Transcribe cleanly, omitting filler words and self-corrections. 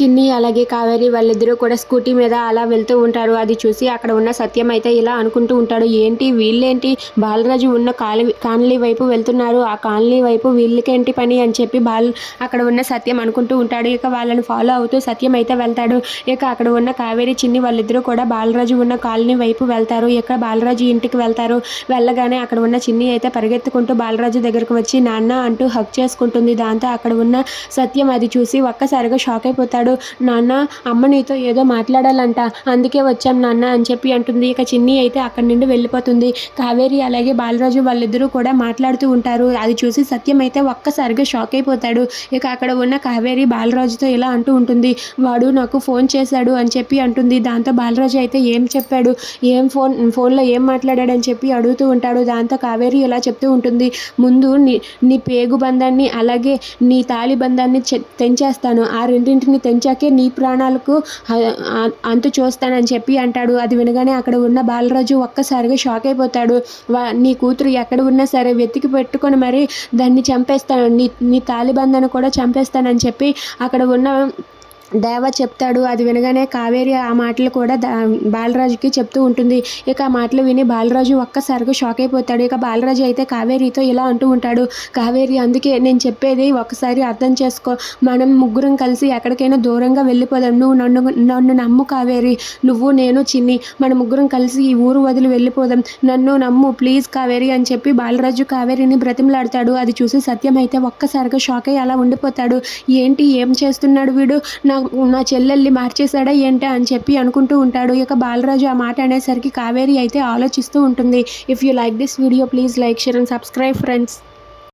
చిన్ని అలాగే కావేరి వాళ్ళిద్దరూ కూడా స్కూటీ మీద అలా వెళ్తూ ఉంటారు. అది చూసి అక్కడ ఉన్న సత్యం అయితే ఇలా అనుకుంటూ ఉంటాడు, ఏంటి వీళ్ళేంటి బాలరాజు ఉన్న కాలనీ వైపు వెళ్తున్నారు, ఆ కాలనీ వైపు వీళ్ళకేంటి పని అని చెప్పి అక్కడ ఉన్న సత్యం అనుకుంటూ ఉంటాడు. ఇక వాళ్ళని ఫాలో అవుతూ సత్యం అయితే వెళ్తాడు. ఇక అక్కడ ఉన్న కావేరి చిన్ని వాళ్ళిద్దరూ కూడా బాలరాజు ఉన్న కాలనీ వైపు వెళ్తారు. ఇక బాలరాజు ఇంటికి వెళ్తారు. వెళ్ళగానే అక్కడ ఉన్న చిన్ని అయితే పరిగెత్తుకుంటూ బాలరాజు దగ్గరకు వచ్చి నాన్న అంటూ హక్ చేసుకుంటుంది. దాంతో అక్కడ ఉన్న సత్యం అది చూసి ఒక్కసారిగా షాక్ అయిపోతాడు. నాన్న, అమ్మ నీతో ఏదో మాట్లాడాలంట, అందుకే వచ్చాం నాన్న అని చెప్పి అంటుంది. ఇక చిన్ని అయితే అక్కడి నుండి వెళ్ళిపోతుంది. కావేరి అలాగే బాలరాజు వాళ్ళిద్దరూ కూడా మాట్లాడుతూ ఉంటారు. అది చూసి సత్యం అయితే ఒక్కసారిగా షాక్ అయిపోతాడు. ఇక అక్కడ ఉన్న కావేరి బాలరాజుతో ఇలా అంటూ ఉంటుంది, వాడు నాకు ఫోన్ చేశాడు అని చెప్పి అంటుంది. దాంతో బాలరాజు అయితే ఏం చెప్పాడు, ఫోన్లో ఏం మాట్లాడాడని చెప్పి అడుగుతూ ఉంటాడు. దాంతో కావేరి ఇలా చెప్తూ ఉంటుంది, ముందు నీ పేగు బంధాన్ని అలాగే నీ తాళి బంధాన్ని తెంచేస్తాను, ఆ రెండింటిని తెంచాకే నీ ప్రాణాలకు అంతు చూస్తానని చెప్పి అంటాడు. అది వినగానే అక్కడ ఉన్న బాలరాజు ఒక్కసారిగా షాక్ అయిపోతాడు. నీ కూతురు ఎక్కడ ఉన్నా సరే వెతికి పెట్టుకొని మరి దాన్ని చంపేస్తాను, నీ తాలిబంధాన్ని కూడా చంపేస్తానని చెప్పి అక్కడ ఉన్న దేవ చెప్తాడు. అది వినగానే కావేరి ఆ మాటలు కూడా బాలరాజుకి చెప్తూ ఉంటుంది. ఇక ఆ మాటలు విని బాలరాజు ఒక్కసారిగా షాక్ అయిపోతాడు. ఇక బాలరాజు అయితే కావేరితో ఇలా అంటూ ఉంటాడు, కావేరి అందుకే నేను చెప్పేది ఒకసారి అర్థం చేసుకో, మనం ముగ్గురం కలిసి ఎక్కడికైనా దూరంగా వెళ్ళిపోదాం, నువ్వు నన్ను నమ్ము కావేరి, నువ్వు నేను చిన్ని మన ముగ్గురం కలిసి ఈ ఊరు వదిలి వెళ్ళిపోదాం, నన్ను నమ్ము ప్లీజ్ కావేరి అని చెప్పి బాలరాజు కావేరిని బ్రతిమలాడతాడు. అది చూసి సత్యం అయితే ఒక్కసారిగా షాక్ అయ్యి అలా ఉండిపోతాడు. ఏంటి ఏం చేస్తున్నాడు వీడు, నా చెల్లెల్ని మార్చేశాడా ఏంటా అని చెప్పి అనుకుంటూ ఉంటాడు. ఇక బాలరాజు ఆ మాట అనేసరికి కావేరి అయితే ఆలోచిస్తూ ఉంటుంది. If you like this video please like, share and subscribe friends.